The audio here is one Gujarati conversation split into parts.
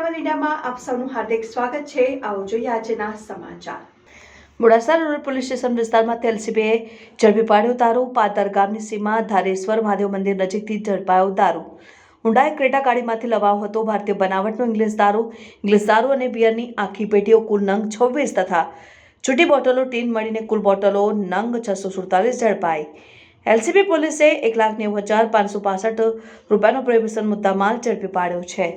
અરવલ્લી મીડિયામાં આપ સૌનું હાર્દિક સ્વાગત છે। આવો જોઈએ આજના સમાચાર। મોડાસા રૂરલ પોલીસ સ્ટેશન વિસ્તારમાંથી એલસીબીએ ઝડપી પાડ્યો દારૂ। પાદર ગામની સીમા ધારેશ્વર મહાદેવ મંદિર નજીકથી ઝડપાયો દારૂ। હુંડાઈ ક્રેટા ગાડીમાંથી લવાયો હતો ભારતીય બનાવટનો ઇંગ્લિશ દારૂ અને બિયરની આખી પેટીઓ કુલ નંગ 26 તથા છૂટી બોટલો ટીન મળીને કુલ બોટલો નંગ 647 ઝડપાઈ। એલસીબી પોલીસે 1,90,565 રૂપિયાનો પ્રોહિબિશન મુદ્દામાલ ઝડપી પાડ્યો છે।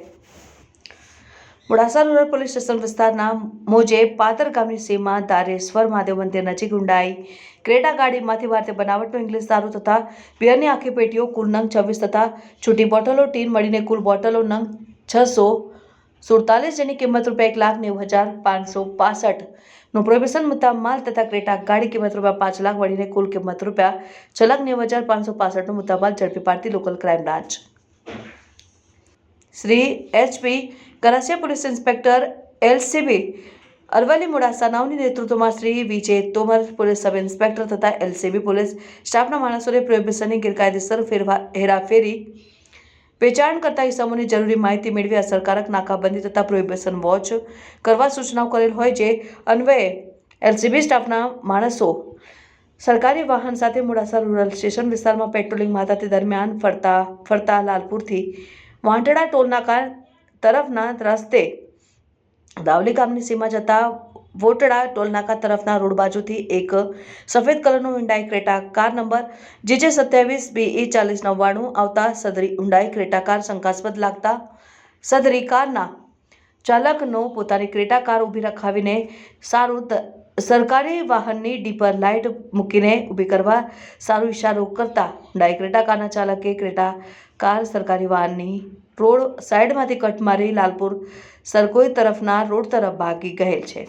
મોડાસા રૂરલ પોલીસ સ્ટેશન વિસ્તારના મોજે પાદર ગામની સીમા ધારેશ્વર મહાદેવ મંદિર નજીક હુંડાઈ ક્રેટા ગાડીમાંથી ભારતીય બનાવટનો ઇંગ્લિશ દારૂ તથા બિયરની આખી પેટીઓ કુલ નંગ 26 તથા છૂટી બોટલો ટીન મળીને કુલ બોટલો નંગ 647 જેની કિંમત ₹1,90,565 નો પ્રોહિબિશન મુદ્દા માલ તથા ક્રેટા ગાડી કિંમત ₹5 લાખ મળીને કુલ કિંમત ₹6,90,565 નો મુદ્દામાલ ઝડપી પાડતી local crime branch Shri HP Garasiya police inspector LCB Aravalli Modasa નાઓની નેતૃત્વમાં Shri Vijay Tomar police sub inspector તથા એલસીબી પોલીસ સ્ટાફના માણસોને પ્રોહિબિશનની ગેરકાયદેસર હેરાફેરી વેચાણ કરતા ઇસમોની જરૂરી માહિતી મેળવી અસરકારક નાકાબંધી તથા પ્રોહિબિશન વોચ કરવા સૂચનાઓ કરેલ હોય જે અન્વયે એલસીબી સ્ટાફના માણસો સરકારી વાહન સાથે મોડાસા રૂરલ સ્ટેશન વિસ્તારમાં પેટ્રોલિંગમાં હતા તે દરમિયાન ફરતા લાલપુરથી વાંટડા ટોલનાકા તરફના રસ્તે દાવલી ગામની સીમા જતા વોટડા ટોલનાકા તરફના રોડ બાજુથી એક સફેદ કલરનો Hyundai Creta car number JJ 27 BE 4099 આવતા સદરી હુંડાઈ ક્રેટા કાર શંકાસ્પદ લાગતા સદરી કારના ચાલકનો પોતાની ક્રેટા કાર ઊભી રખાવીને સરકારી વાહનની ડીપર લાઇટ મૂકીને ઊભી કરવા સારો ઇશારો કરતા હુંડાઈ ક્રેટા કારના ચાલકે ક્રેટા કાર સરકારી વાહનની રોડ સાઇડમાંથી કટ મારી લાલપુર સરકોઈ તરફના રોડ તરફ ભાગી ગયેલ છે।